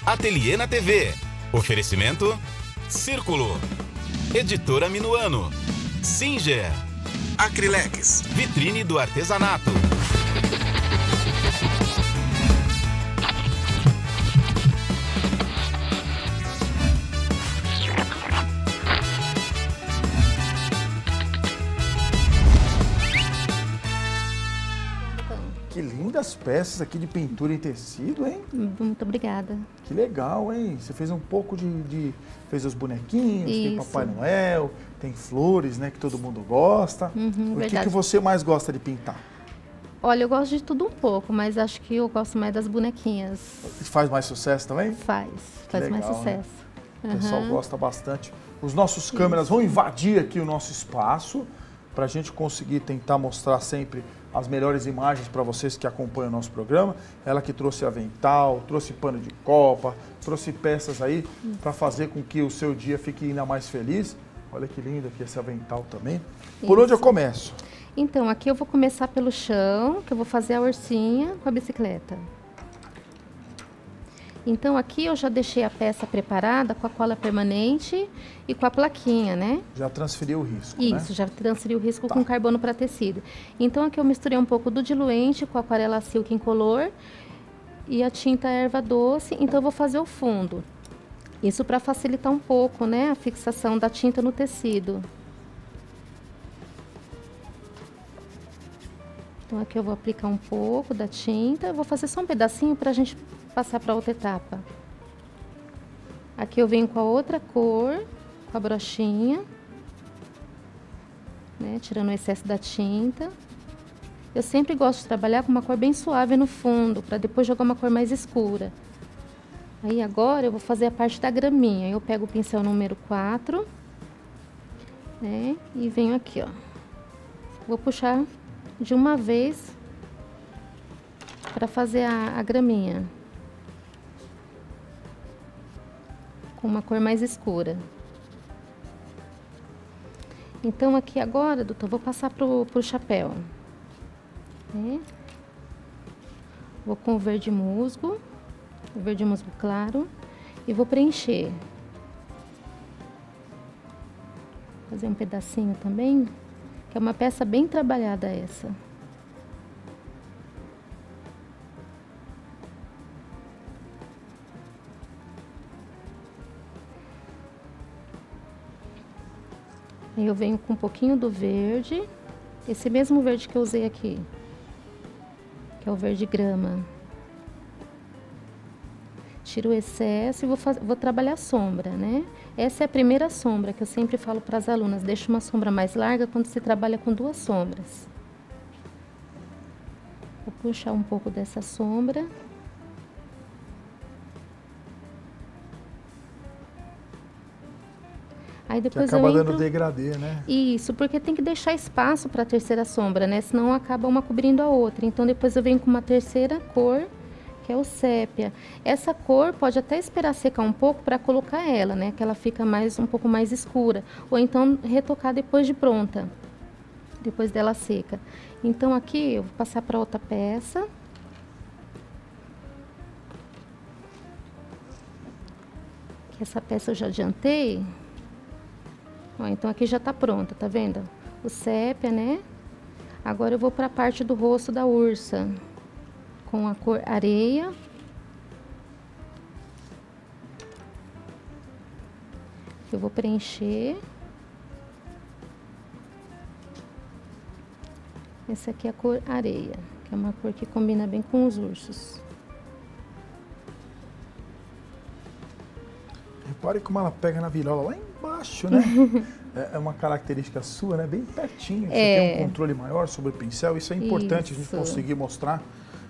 Ateliê na TV. Oferecimento Círculo. Editora Minuano. Singer. Acrylex. Vitrine do artesanato. Que lindas peças aqui de pintura em tecido, hein? Muito obrigada. Que legal, hein? Você fez um pouco fez os bonequinhos, Isso. tem Papai Noel, tem flores, né? Que todo mundo gosta. O verdade. que você mais gosta de pintar? Olha, eu gosto de tudo um pouco, mas acho que eu gosto mais das bonequinhas. Faz mais sucesso também? Faz legal, mais né? sucesso. O pessoal gosta bastante. Os nossos câmeras vão invadir aqui o nosso espaço para a gente conseguir tentar mostrar sempre as melhores imagens para vocês que acompanham o nosso programa. Ela que trouxe avental, trouxe pano de copa, trouxe peças aí para fazer com que o seu dia fique ainda mais feliz. Olha que lindo aqui esse avental também. Por onde eu começo? Então, aqui eu vou começar pelo chão, que eu vou fazer a ursinha com a bicicleta. Então, aqui eu já deixei a peça preparada com a cola permanente e com a plaquinha, né? Já transferiu o risco, Isso, né? já transferi o risco com carbono para tecido. Então, aqui eu misturei um pouco do diluente com a aquarela silk incolor e a tinta erva doce. Então, eu vou fazer o fundo. Isso para facilitar um pouco, né, a fixação da tinta no tecido. Então, aqui eu vou aplicar um pouco da tinta. Eu vou fazer só um pedacinho para a gente passar para outra etapa. Aqui eu venho com a outra cor, com a brochinha, né, tirando o excesso da tinta. Eu sempre gosto de trabalhar com uma cor bem suave no fundo, para depois jogar uma cor mais escura. Aí agora eu vou fazer a parte da graminha. Eu pego o pincel número 4, né, e venho aqui, ó. Vou puxar de uma vez para fazer a graminha. Com uma cor mais escura. Então, aqui agora, doutor, vou passar pro chapéu. Né? Vou com o verde musgo claro, e vou preencher. Fazer um pedacinho também, que é uma peça bem trabalhada essa. Aí eu venho com um pouquinho do verde, esse mesmo verde que eu usei aqui, que é o verde grama. Tiro o excesso e vou trabalhar a sombra, né? Essa é a primeira sombra que eu sempre falo para as alunas, deixa uma sombra mais larga quando você trabalha com duas sombras. Vou puxar um pouco dessa sombra. Aí depois que acaba dando degradê, né? Isso, porque tem que deixar espaço para a terceira sombra, né? Senão acaba uma cobrindo a outra. Então depois eu venho com uma terceira cor, que é o sépia. Essa cor pode até esperar secar um pouco para colocar ela, né? Que ela fica um pouco mais escura. Ou então retocar depois de pronta, depois dela seca. Então aqui eu vou passar para outra peça. Que essa peça eu já adiantei. Ó, então aqui já tá pronta, tá vendo? O sépia, né? Agora eu vou para a parte do rosto da ursa, com a cor areia. Eu vou preencher. Essa aqui é a cor areia, que é uma cor que combina bem com os ursos. Repare como ela pega na virola lá embaixo, né? É uma característica sua, né? Bem pertinho. Você tem um controle maior sobre o pincel. Isso é importante a gente conseguir mostrar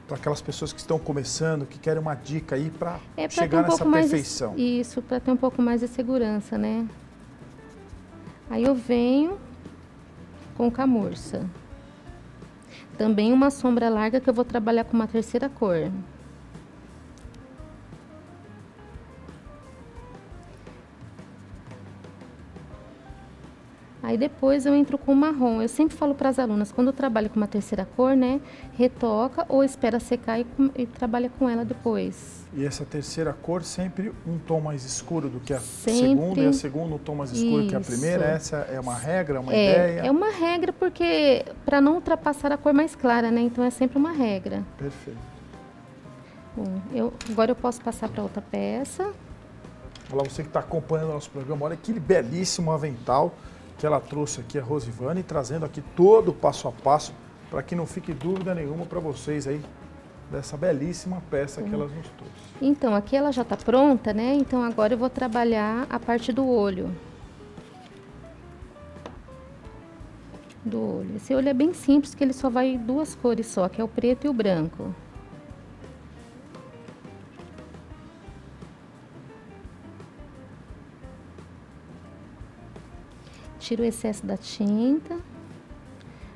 para aquelas pessoas que estão começando, que querem uma dica aí para chegar nessa perfeição. Isso, para ter um pouco mais de segurança, né? Aí eu venho com camurça. Também uma sombra larga que eu vou trabalhar com uma terceira cor. Aí depois eu entro com o marrom. Eu sempre falo para as alunas, quando eu trabalho com uma terceira cor, né, retoca ou espera secar e trabalha com ela depois. E essa terceira cor sempre um tom mais escuro do que a Sempre. segunda, e a segunda um tom mais escuro que a primeira. Essa é uma regra, uma ideia? É uma regra porque para não ultrapassar a cor mais clara, né? Então é sempre uma regra. Perfeito. Bom, agora eu posso passar para outra peça. Olá, você que está acompanhando o nosso programa, olha que belíssimo avental que ela trouxe aqui, a Rosivane, trazendo aqui todo o passo a passo, para que não fique dúvida nenhuma para vocês aí, dessa belíssima peça que ela nos trouxe. Então, aqui ela já está pronta, né? Então agora eu vou trabalhar a parte do olho. Esse olho é bem simples, que ele só vai 2 cores só, que é o preto e o branco. Tiro o excesso da tinta.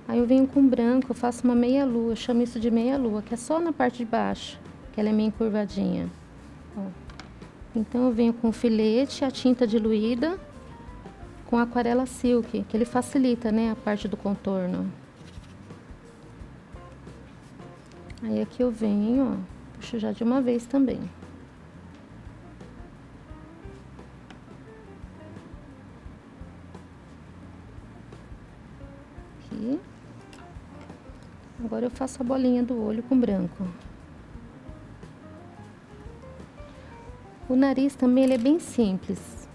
Aí eu venho com branco, eu faço uma meia-lua, eu chamo isso de meia-lua, que é só na parte de baixo, que ela é meio encurvadinha. Ó. Então eu venho com filete, a tinta diluída, com aquarela silk, que ele facilita, né, a parte do contorno. Aí aqui eu venho, ó, puxo já de uma vez também. Aqui. Agora eu faço a bolinha do olho com branco. O nariz também ele é bem simples.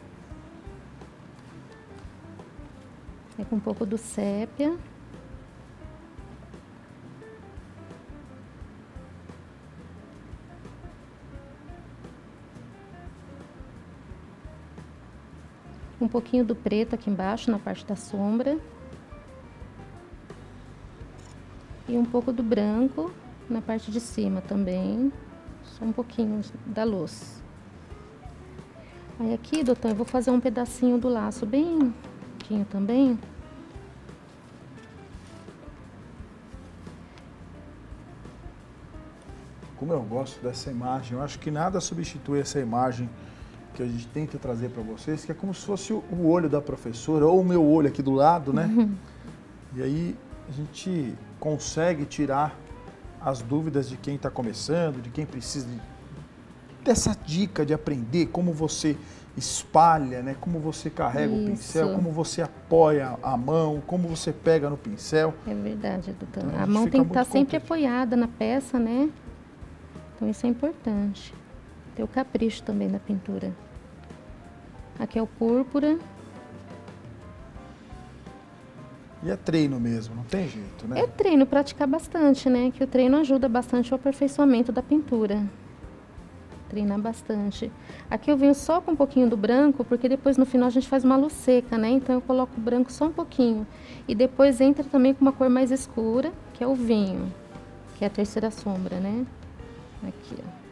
É com um pouco do sépia. Um pouquinho do preto aqui embaixo, na parte da sombra. E um pouco do branco na parte de cima também. Só um pouquinho da luz. Aí aqui, doutor, eu vou fazer um pedacinho do laço bem pouquinho também. Como eu gosto dessa imagem, eu acho que nada substitui essa imagem que a gente tenta trazer para vocês, que é como se fosse o olho da professora, ou o meu olho aqui do lado, né? E aí a gente consegue tirar as dúvidas de quem está começando, de quem precisa dessa dica de aprender como você espalha, né? Como você carrega o pincel, como você apoia a mão, como você pega no pincel. É verdade, doutor. Então, a mão tem que estar sempre contente. apoiada na peça, né? Então isso é importante. Ter o capricho também na pintura. Aqui é o púrpura. E é treino mesmo, não tem jeito, né? É treino, praticar bastante, né? Que o treino ajuda bastante o aperfeiçoamento da pintura. Treinar bastante. Aqui eu venho só com um pouquinho do branco, porque depois no final a gente faz uma luz seca, né? Então eu coloco o branco só um pouquinho. E depois entra também com uma cor mais escura, que é o vinho, que é a terceira sombra, né? Aqui, ó.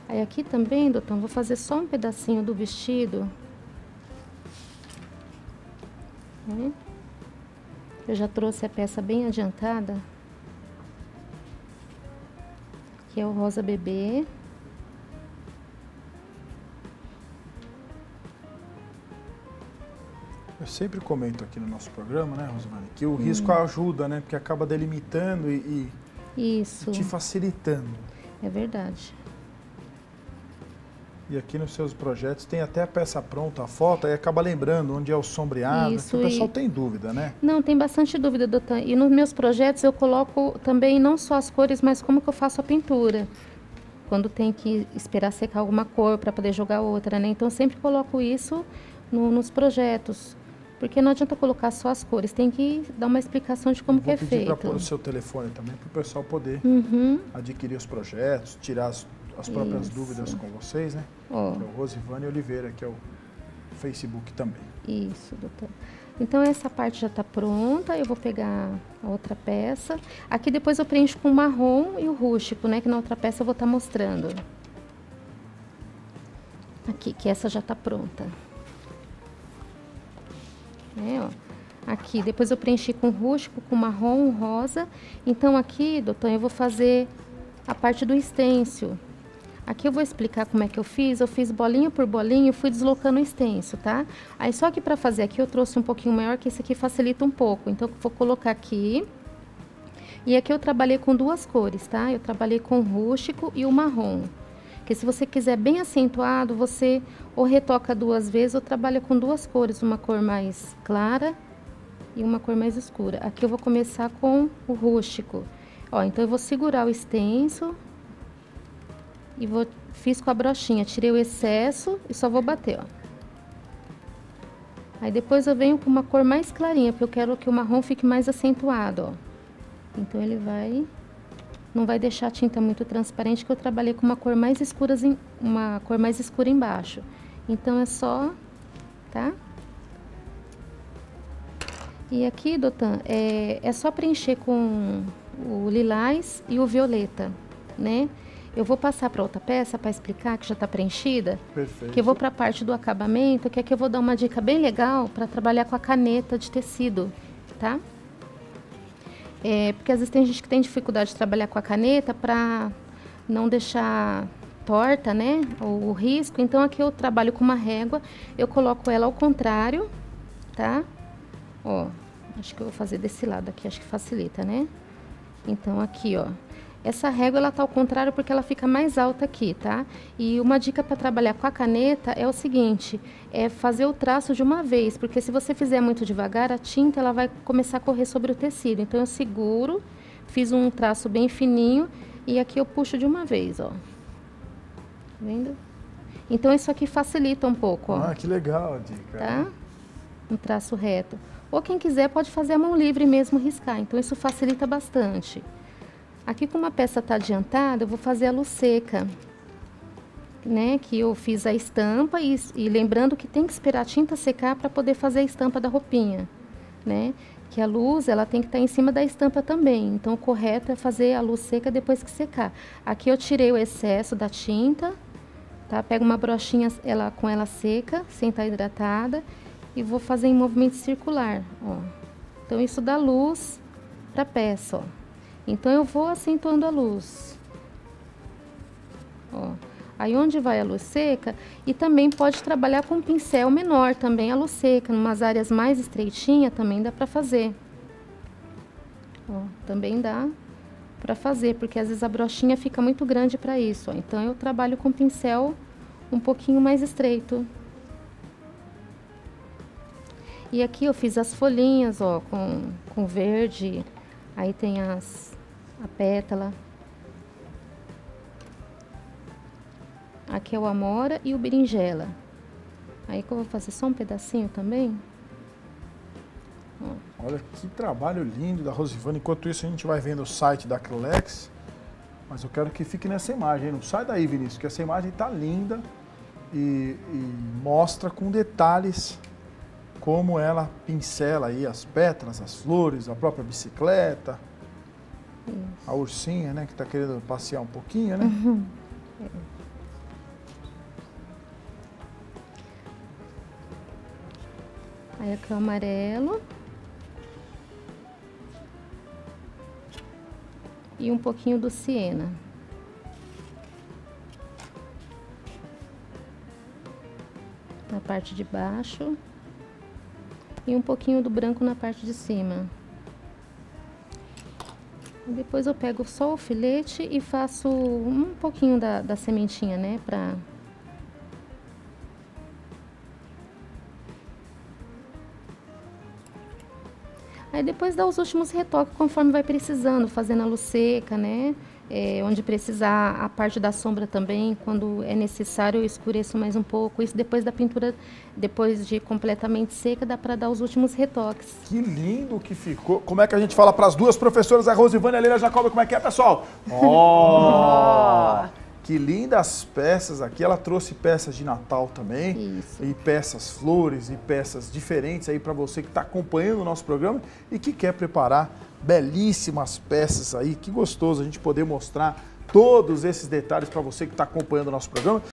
Aí aqui também, doutor, vou fazer só um pedacinho do vestido. Eu já trouxe a peça bem adiantada. Que é o rosa bebê. Eu sempre comento aqui no nosso programa, né, Rosivane, que o risco ajuda, né? Porque acaba delimitando e Isso. te facilitando. É verdade. E aqui nos seus projetos tem até a peça pronta, a foto, aí acaba lembrando onde é o sombreado. Isso, que o pessoal tem dúvida, né? Não, tem bastante dúvida, doutor. E nos meus projetos eu coloco também não só as cores, mas como que eu faço a pintura. Quando tem que esperar secar alguma cor para poder jogar outra, né? Então eu sempre coloco isso nos projetos. Porque não adianta colocar só as cores, tem que dar uma explicação de como que é Vou pedir feito. para pôr o seu telefone também, para o pessoal poder adquirir os projetos, tirar as próprias dúvidas com vocês, né? Ó. Que é o Rosivane Oliveira, que é o Facebook também. Isso, doutor. Então essa parte já está pronta, eu vou pegar a outra peça. Aqui depois eu preencho com o marrom e o rústico, né? Que na outra peça eu vou estar mostrando. Aqui, que essa já está pronta. Ó. Aqui, depois eu preenchi com rústico, com marrom, rosa. Então aqui, doutor, eu vou fazer a parte do stencil. Aqui eu vou explicar como é que eu fiz bolinha por bolinha e fui deslocando o stencil, tá? Aí só que para fazer aqui eu trouxe um pouquinho maior, que esse aqui facilita um pouco. Então eu vou colocar aqui. E aqui eu trabalhei com duas cores, tá? Eu trabalhei com o rústico e o marrom. Porque se você quiser bem acentuado, você ou retoca duas vezes ou trabalha com duas cores, uma cor mais clara e uma cor mais escura. Aqui eu vou começar com o rústico. Ó, então eu vou segurar o stencil e fiz com a brochinha, tirei o excesso e só vou bater, ó. Aí depois eu venho com uma cor mais clarinha, porque eu quero que o marrom fique mais acentuado, ó. Então ele não vai deixar a tinta muito transparente, que eu trabalhei com uma cor mais escura embaixo. Então é só, tá? E aqui, Dotan, é só preencher com o lilás e o violeta, né? Eu vou passar para outra peça para explicar, que já está preenchida. Perfeito. Que eu vou para a parte do acabamento, que aqui eu vou dar uma dica bem legal para trabalhar com a caneta de tecido, tá? Porque às vezes tem gente que tem dificuldade de trabalhar com a caneta para não deixar torta, né? O risco. Então aqui eu trabalho com uma régua, eu coloco ela ao contrário, tá? Ó, acho que eu vou fazer desse lado aqui, acho que facilita, né? Então aqui, ó. Essa régua, ela tá ao contrário porque ela fica mais alta aqui, tá? E uma dica para trabalhar com a caneta é o seguinte, é fazer o traço de uma vez, porque se você fizer muito devagar, a tinta, ela vai começar a correr sobre o tecido. Então eu seguro, fiz um traço bem fininho e aqui eu puxo de uma vez, ó. Tá vendo? Então isso aqui facilita um pouco, ó. Ah, que legal a dica. Tá? Um traço reto. Ou quem quiser pode fazer a mão livre mesmo, riscar. Então isso facilita bastante. Aqui, como a peça tá adiantada, eu vou fazer a luz seca, né? Que eu fiz a estampa e lembrando que tem que esperar a tinta secar para poder fazer a estampa da roupinha, né? Que a luz, ela tem que estar em cima da estampa também. Então, o correto é fazer a luz seca depois que secar. Aqui eu tirei o excesso da tinta, tá? Pego uma brochinha com ela seca, sem estar hidratada, e vou fazer em movimento circular, ó. Então, isso dá luz para a peça, ó. Então, eu vou acentuando a luz. Ó. Aí, onde vai a luz seca, e também pode trabalhar com um pincel menor também a luz seca. Em umas áreas mais estreitinhas também dá para fazer. Ó, também dá para fazer, porque às vezes a brochinha fica muito grande para isso. Ó. Então, eu trabalho com pincel um pouquinho mais estreito. E aqui eu fiz as folhinhas, ó, com verde. Aí tem a pétala. Aqui é o amora e o berinjela. Aí que eu vou fazer só um pedacinho também. Ó. Olha que trabalho lindo da Rosivana. Enquanto isso a gente vai vendo o site da Acrylex. Mas eu quero que fique nessa imagem. Não sai daí, Vinícius, porque essa imagem tá linda e mostra com detalhes como ela pincela aí as pétalas, as flores, a própria bicicleta. Isso. A ursinha, né, que tá querendo passear um pouquinho, né? Uhum. Aí aqui o amarelo. E um pouquinho do siena. Na parte de baixo. E um pouquinho do branco na parte de cima. E depois eu pego só o filete e faço um pouquinho da sementinha, né? Aí depois dá os últimos retoques conforme vai precisando, fazendo a luz seca, né? Onde precisar, a parte da sombra também, quando é necessário eu escureço mais um pouco. Isso depois da pintura, depois de completamente seca, dá para dar os últimos retoques. Que lindo que ficou. Como é que a gente fala para as duas professoras, a Rosivana e a Leila Jacobi, como é que é, pessoal? Ó! Que lindas peças aqui. Ela trouxe peças de Natal também. Isso. E peças flores e peças diferentes aí para você que está acompanhando o nosso programa e que quer preparar belíssimas peças aí. Que gostoso a gente poder mostrar todos esses detalhes para você que está acompanhando o nosso programa.